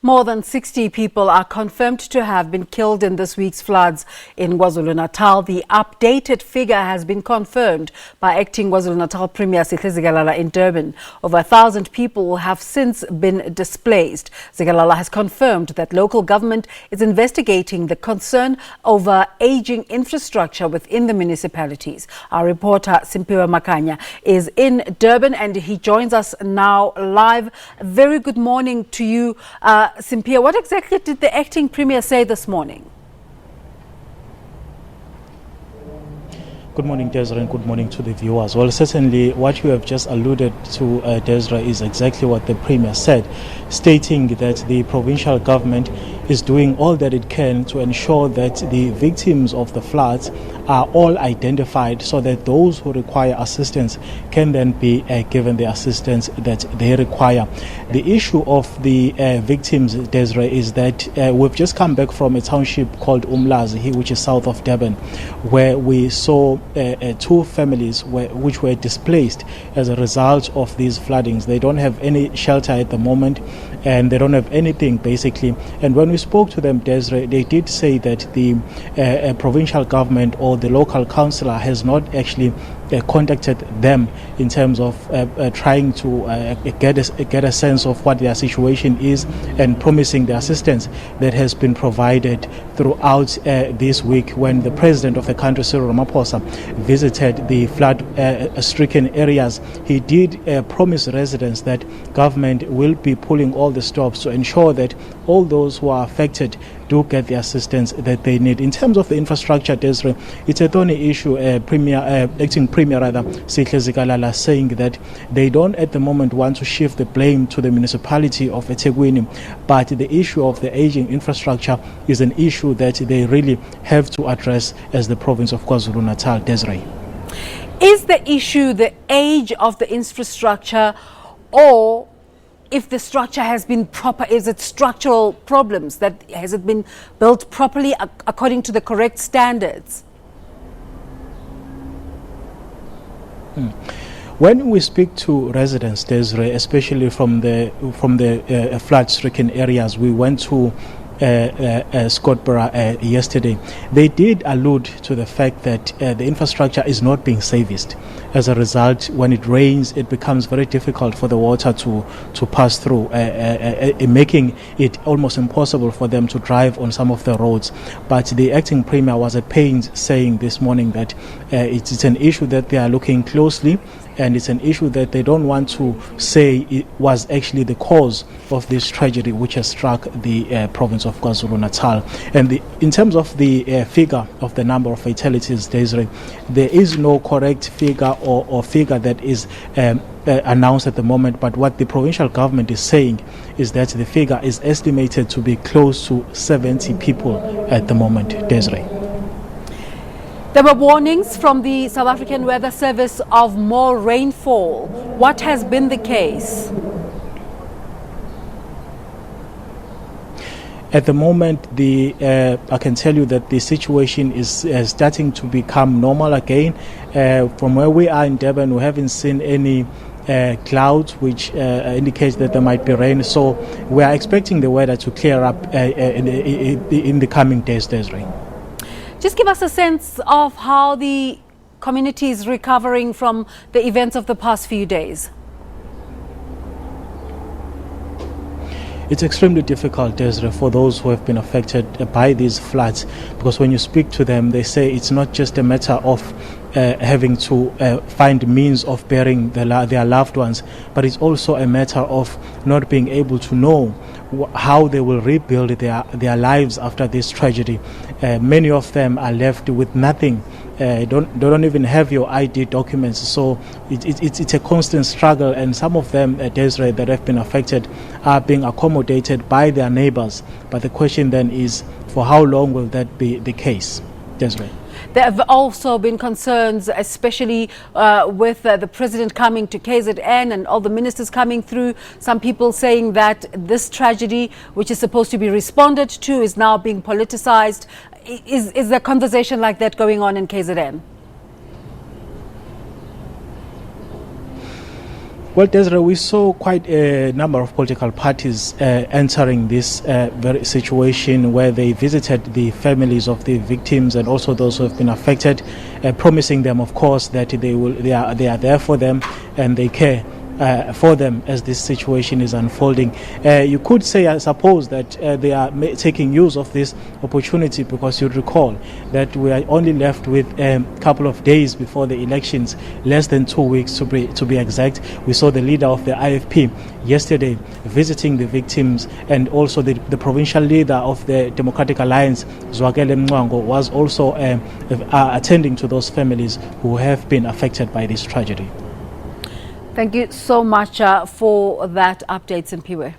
More than 60 people are confirmed to have been killed in this week's floods in KwaZulu-Natal. The updated figure has been confirmed by acting KwaZulu-Natal Premier Sihle Zikalala in Durban. Over 1,000 people have since been displaced. Zikalala has confirmed that local government is investigating the concern over aging infrastructure within the municipalities. Our reporter Simphiwe Makhanya is in Durban and he joins us now live. Very good morning to you. Simphiwe, what exactly did the acting premier say this morning? Good morning, Desra, and good morning to the viewers. Well, certainly what you have just alluded to, Desra, is exactly what the Premier said, stating that the provincial government is doing all that it can to ensure that the victims of the floods are all identified so that those who require assistance can then be given the assistance that they require. The issue of the victims, Desra, is that we've just come back from a township called Umlazi, which is south of Durban, where we saw two families which were displaced as a result of these floodings. They don't have any shelter at the moment and they don't have anything basically. And when we spoke to them, Desiree, they did say that the provincial government or the local councillor has not actually contacted them in terms of trying to get a sense of what their situation is and promising the assistance that has been provided throughout this week when the president of the country, Cyril Ramaphosa, visited the flood-stricken areas. He did promise residents that government will be pulling all the stops to ensure that all those who are affected do get the assistance that they need. In terms of the infrastructure, Desiree, it's a thorny issue. Acting Premier Sihle Zikalala saying that they don't at the moment want to shift the blame to the municipality of eThekwini, but the issue of the aging infrastructure is an issue that they really have to address as the province of KwaZulu-Natal. Desiree, is the issue the age of the infrastructure, or if the structure has been proper? Is it structural problems? That has it been built properly according to the correct standards? When we speak to residents, Desiree, especially from the flood-stricken areas, we went to Scottborough yesterday. They did allude to the fact that the infrastructure is not being serviced. As a result, when it rains, it becomes very difficult for the water to pass through, making it almost impossible for them to drive on some of the roads. But the acting premier was at pains saying this morning that it's an issue that they are looking closely, and it's an issue that they don't want to say it was actually the cause of this tragedy which has struck the province of KwaZulu-Natal. And in terms of the figure of the number of fatalities, Desiree, there is no correct figure or figure that is announced at the moment, but what the provincial government is saying is that the figure is estimated to be close to 70 people at the moment, Desiree. There were warnings from the South African Weather Service of more rainfall. What has been the case? At the moment, I can tell you that the situation is starting to become normal again. From where we are in Durban, we haven't seen any clouds which indicates that there might be rain. So we are expecting the weather to clear up in the coming days, Desiree. Just give us a sense of how the community is recovering from the events of the past few days. It's extremely difficult, Desiree, for those who have been affected by these floods, because when you speak to them, they say it's not just a matter of having to find means of burying their loved ones, but it's also a matter of not being able to know how they will rebuild their lives after this tragedy. Many of them are left with nothing. They don't even have your ID documents, so it's a constant struggle, and some of them, Desiree, that have been affected are being accommodated by their neighbors. But the question then is, for how long will that be the case, Desiree? There have also been concerns, especially with the president coming to KZN and all the ministers coming through. Some people saying that this tragedy, which is supposed to be responded to, is now being politicized. Is there a conversation like that going on in KZN? Well, Desiree, we saw quite a number of political parties entering this very situation where they visited the families of the victims and also those who have been affected, promising them, of course, that they are there for them and they care for them as this situation is unfolding. You could say, I suppose, that they are taking use of this opportunity, because you recall that we are only left with a couple of days before the elections, less than 2 weeks to be exact. We saw the leader of the IFP yesterday visiting the victims, and also the provincial leader of the Democratic Alliance, Zwakele Mngwango, was also attending to those families who have been affected by this tragedy. Thank you so much for that update, Simphiwe.